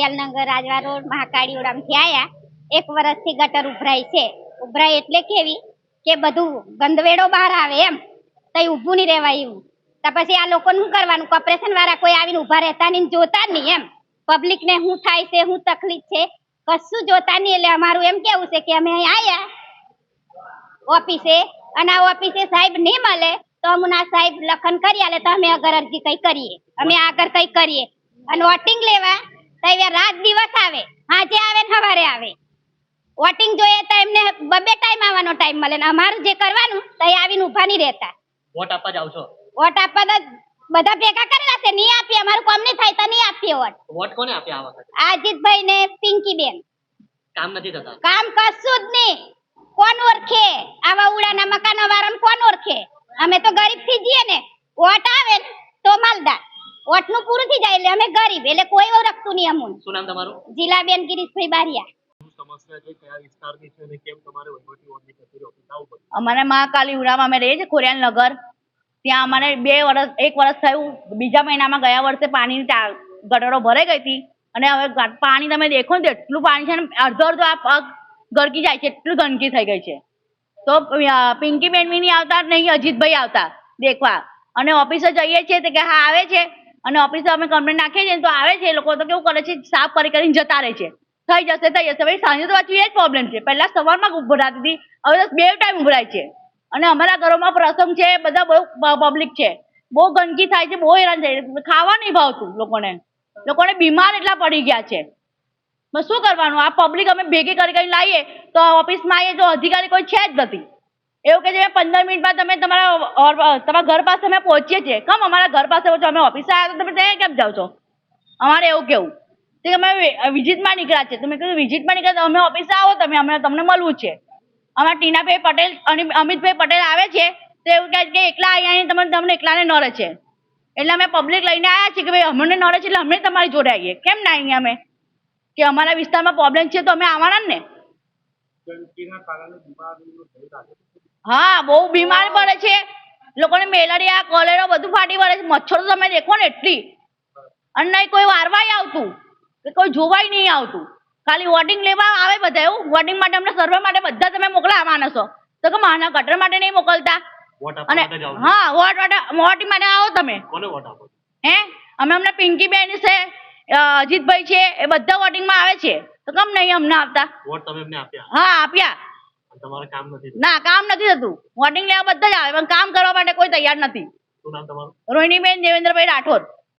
નગર રાજવા road Mahakali ઓડામથી આયા 1 વર્ષથી ગટર ઉભરાય છે. ઉભરાય એટલે કેવી કે બધું ગંદવેડો બહાર આવે એમ તઈ ઊભું નહીં રહેવાય એવું. તો પછી આ લોકોને શું કરવાનું? કોર્પોરેશન વાળા કોઈ આવીને ઊભા રહેતા નહીં, જોતા નહીં એમ. પબ્લિક ને શું થાય છે, શું તકલીફ છે, કશું જોતા નહીં. એટલે અમારું એમ કેવું છે કે અમે અહીં આયા ઓફિસે અને આ ઓફિસે સાહેબ નહીં મળે તો અમુના સાહેબ લખન કરી આલે તો અમે અગર અરજી કઈ કરીએ, અમે આગળ કઈ કરીએ. અને વોટિંગ લેવા તો રાત દિવસ આવે, હાજે આવે ને સવારે આવે. વોટિંગ જોઈએ તો એમને બબે ટાઈમ આવવાનો ટાઈમ મળે ને અમારું જે કરવાનું તો આવીને ઊભા નહીં રહેતા. વોટ આપવા જાવ છો? વોટ આપવા તો બધા ભેગા કરેલા છે, નહીં આપીએ. અમારું કામ નહીં થાય તો નહીં આપીએ વોટ. વોટ કોને આપ્યા આ વખતે? અજીતભાઈ ને પિંકી બેન. કામ નથી થતા? કામ કશું જ નહીં. કોણ ઓળખે આવા ઉડાના મકાનો વાળાને? કોણ ઓળખે? અમે તો ગરીબ થી જઈએ ને. વોટ આવે તો માલદાર, વોટ નું પૂરું થઈ જાય એટલે અમે ગરીબ, એટલે કોઈ ઓળખતું નહીં અમુન. શું નામ તમારું? જીલાબેન ગિરીશભાઈ બારિયા. સમસ્યા છે કયા વિસ્તારની છે અને કેમ તમારે વહીવટી વોર્ડની કચેરી ઓફિસ આવવું પડે? અમારે મહાકાળી ઉડામાં અમે રહીએ છીએ ખોડિયાલ નગર. ત્યાં અમારે 1 વર્ષ થયું. બીજા મહિનામાં ગયા વર્ષે પાણીની ગટરો ભરાઈ ગઈ હતી અને હવે પાણી તમે દેખો ને એટલું પાણી છે ને અડધો આ પગ ગરકી જાય છે, એટલું ગંદકી થઈ ગઈ છે. તો પિંકી બેન બી નહીં આવતા, નહીં અજીતભાઈ આવતા દેખવા. અને ઓફિસે જઈએ છીએ તો કે હા આવે છે, અને ઓફિસે અમે કમ્પ્લેન નાખીએ છીએ તો આવે છે. એ લોકો તો કેવું કરે છે, સાફ કરીને જતા રહે છે. થઈ જશે થઈ જશે. ભાઈ સાંજે તો પાછું એ જ પ્રોબ્લેમ છે. પહેલા સવારમાં ઉભરાતી હતી, હવે તો 2 ટાઈમ ઉભરાય છે. અને અમારા ઘરોમાં પ્રસંગ છે, બધા બહુ પબ્લિક છે, બહુ ગંદકી થાય છે, બહુ હેરાન થાય. ખાવા નહીં ભાવતું લોકોને બીમાર એટલા પડી ગયા છે. બસ શું કરવાનું? આ પબ્લિક અમે ભેગી કરી લાવીએ તો ઓફિસમાં આવીએ તો અધિકારી કોઈ છે જ નથી. એવું કે છે 15 મિનિટમાં તમે તમારા ઘર પાસે અમે પહોંચીએ છીએ. કેમ અમારા ઘર પાસે પહોંચો? અમે ઓફિસે આવ્યા તો તમે ત્યાં કેમ જાઓ છો? અમારે એવું કેવું કે અમે વિઝિટમાં નીકળ્યા છે. તમે કીધું વિઝિટમાં નીકળ્યા, તમે ઓફિસે આવો, તમને મળવું છે. અમારા ટીનાભાઈ પટેલ અને અમિતભાઈ પટેલ આવે છે તો એવું કહે કે એકલા અહીંયા તમને એકલાને નડે છે. એટલે અમે પબ્લિક લઈને આવ્યા છીએ કે ભાઈ અમને નડે છે એટલે અમે તમારી જોડે આવીએ. કેમ ના આવીએ અમે? કે અમારા વિસ્તારમાં પ્રોબ્લેમ છે તો અમે આવવાના ને. હા, બહુ બીમાર પડે છે લોકોને. મેલેરિયા, કોલેરા બધું ફાટી પડે છે. મચ્છરો તમે દેખો ને એટલી. અને નહીં કોઈ વારવાય આવતું, કે કોઈ જોવાય નહીં આવતું. ખાલી વોટિંગ લેવા આવે બધા. એવું વોટિંગ માટે અમને સર્વે માટે બધા તમે મોકલા માણસો, તો કે માના ગટર માટે નહીં મોકલતા. અને હા, વોટિંગ માટે આવો તમે. કોને વોટ આપો? હે, અમે અમને પિંકી બેન છે, અજીતભાઈ છે, એ બધા વોટિંગમાં આવે છે તો કેમ નહીં અમને આપતા? વોટ તમે એમને આપ્યા? હા, આપ્યા. તમારે કામ નથી? ના, કામ નથી થતું. વોટિંગ લેવા બધા જ આવે પણ કામ કરવા માટે કોઈ તૈયાર નથી. શું નામ તમારું? રોહિણીબેન દેવેન્દ્રભાઈ રાઠોડ.